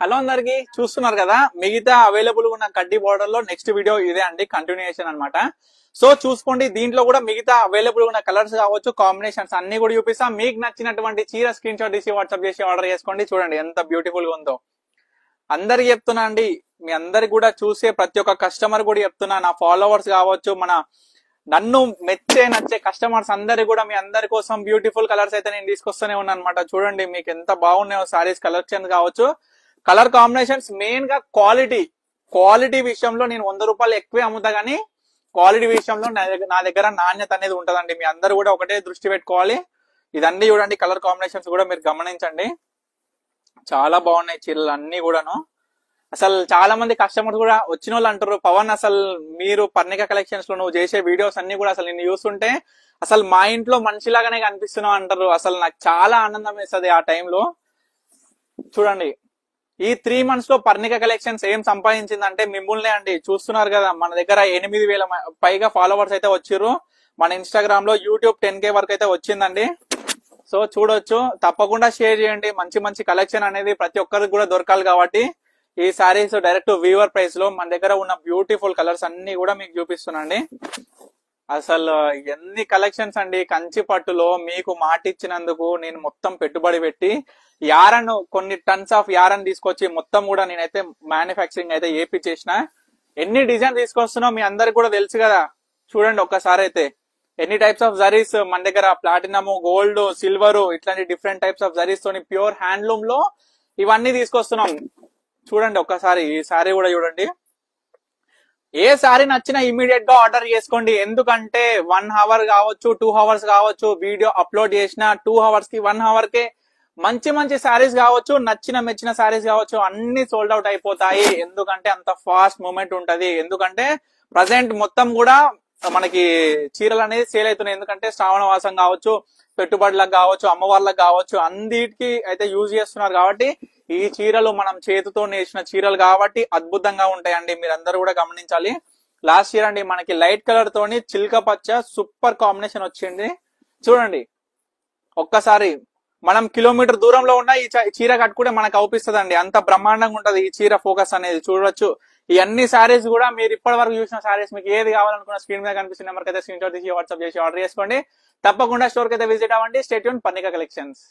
Hello అందరికి చూస్తున్నారు కదా మిగతా అవైలబుల్ ఉన్న కడ్డీ బోర్డర్ లో నెక్స్ట్ వీడియో ఇదే అండి కంటిన్యూయేషన్ అన్నమాట. సో చూసుకోండి దీంట్లో కూడా మిగతా అవైలబుల్ ఉన్న కలర్స్ కావచ్చు కాంబినేషన్స్ అన్ని కూడా చూపిస్తా. మీకు నచ్చినటువంటి చీర స్క్రీన్ షాట్ తీసి వాట్సాప్ చేసి ఆర్డర్ చేసుకోండి. చూడండి ఎంత బ్యూటిఫుల్ గా ఉందో. అందరికి చెప్తున్నా అండి, మీ అందరికి కూడా చూసే ప్రతి ఒక్క కస్టమర్ కూడా చెప్తున్నా, నా ఫాలోవర్స్ కావచ్చు, నన్ను నచ్చే కస్టమర్స్ అందరికి కూడా మీ అందరి కోసం బ్యూటిఫుల్ కలర్స్ అయితే నేను తీసుకొస్తూనే ఉన్నాను అనమాట. చూడండి మీకు ఎంత బాగున్నాయో సారీస్ కలెక్షన్ కావచ్చు, కలర్ కాంబినేషన్స్. మెయిన్ గా క్వాలిటీ విషయంలో నేను 100 రూపాయలు ఎక్కువే అమ్ముతా, కానీ క్వాలిటీ విషయంలో నా దగ్గర నాణ్యత అనేది ఉంటదండి. మీ అందరు కూడా ఒకటే దృష్టి పెట్టుకోవాలి. ఇదన్నీ చూడండి కలర్ కాంబినేషన్స్ కూడా మీరు గమనించండి, చాలా బాగున్నాయి చీరలు అన్ని కూడాను. అసలు చాలా మంది కస్టమర్స్ కూడా వచ్చిన వాళ్ళు అంటారు, పవన్ అసలు మీరు పర్ణిక కలెక్షన్స్ లో నువ్వు చేసే వీడియోస్ అన్ని కూడా అసలు నేను చూస్తుంటే అసలు మా ఇంట్లో మనిషిలాగానే కనిపిస్తున్నావు అంటారు. అసలు నాకు చాలా ఆనందం వేస్తుంది ఆ టైంలో. చూడండి ఈ 3 months లో పర్ణిక కలెక్షన్స్ ఏం సంపాదించిందంటే మిమ్మల్నే అండి. చూస్తున్నారు కదా మన దగ్గర 8,000 పైగా ఫాలోవర్స్ అయితే వచ్చిర్రు. మన ఇన్స్టాగ్రామ్ లో యూట్యూబ్ 10K వరకు అయితే వచ్చిందండి. సో చూడొచ్చు, తప్పకుండా షేర్ చేయండి. మంచి మంచి కలెక్షన్ అనేది ప్రతి ఒక్కరికి కూడా దొరకాలి కాబట్టి ఈ సారీస్ డైరెక్ట్ వీవర్ ప్రైస్ లో మన దగ్గర ఉన్న బ్యూటిఫుల్ కలర్స్ అన్ని కూడా మీకు చూపిస్తున్నాండి. అసలు ఎన్ని కలెక్షన్స్ అండి. కంచి పట్టులో మీకు మాట ఇచ్చినందుకు నేను మొత్తం పెట్టుబడి పెట్టి యారన్, కొన్ని టన్స్ ఆఫ్ యారన్ తీసుకొచ్చి మొత్తం కూడా నేనైతే మ్యానుఫ్యాక్చరింగ్ అయితే ఏపీ చేసిన. ఎన్ని డిజైన్ తీసుకొస్తున్నావు మీ అందరికి కూడా తెలుసు కదా. చూడండి ఒక్కసారి అయితే ఎన్ని టైప్స్ ఆఫ్ జరీస్ మన దగ్గర, ప్లాటినమ్, గోల్డ్, సిల్వర్, ఇట్లాంటి డిఫరెంట్ టైప్స్ ఆఫ్ జరీస్ తోని ప్యూర్ హ్యాండ్లూమ్ లో ఇవన్నీ తీసుకొస్తున్నాం. చూడండి ఒక్కసారి ఈ సారీ కూడా చూడండి. ఏ సారీ నచ్చినా ఇమీడియట్ గా ఆర్డర్ చేసుకోండి. ఎందుకంటే 1 hour కావచ్చు, 2 hours కావచ్చు, వీడియో అప్లోడ్ చేసిన 2 hours కి 1 hour కే మంచి మంచి సారీస్ కావచ్చు, మెచ్చిన సారీస్ కావచ్చు, అన్ని సోల్డ్ అవుట్ అయిపోతాయి. ఎందుకంటే అంత ఫాస్ట్ మూమెంట్ ఉంటది. ఎందుకంటే ప్రజెంట్ మొత్తం కూడా మనకి చీరలు అనేది సేల్ అవుతున్నాయి. ఎందుకంటే శ్రావణ మాసం కావచ్చు, పెట్టుబడులకు కావచ్చు, అమ్మవార్లకు కావచ్చు, అన్నిటికి అయితే యూజ్ చేస్తున్నారు. కాబట్టి ఈ చీరలు మనం చేతితో నేసిన చీరలు కాబట్టి అద్భుతంగా ఉంటాయండి. మీరందరూ కూడా గమనించాలి. లాస్ట్ ఇయర్ అండి మనకి లైట్ కలర్ తోని చిల్క పచ్చ సూపర్ కాంబినేషన్ వచ్చింది. చూడండి ఒక్కసారి మనం కిలోమీటర్ దూరంలో ఉన్న ఈ చీర కట్టుకుంటే మనకు అవుపిస్తుందండి. అంత బ్రహ్మాండంగా ఉంటది ఈ చీర ఫోకస్ అనేది. చూడొచ్చు ఈ అన్ని సారీస్ కూడా మీరు ఇప్పటి వరకు చూసిన సారీస్ మీకు ఏది కావాలనుకున్న స్క్రీన్ మీద కనిపిస్తున్న నెంబర్కి అయితే స్క్రీన్ షాట్ తీసి వాట్సాప్ చేసి ఆర్డర్ చేసుకోండి. తప్పకుండా స్టోర్ కి అయితే విజిట్ అవ్వండి. Stay tune Parnika collections.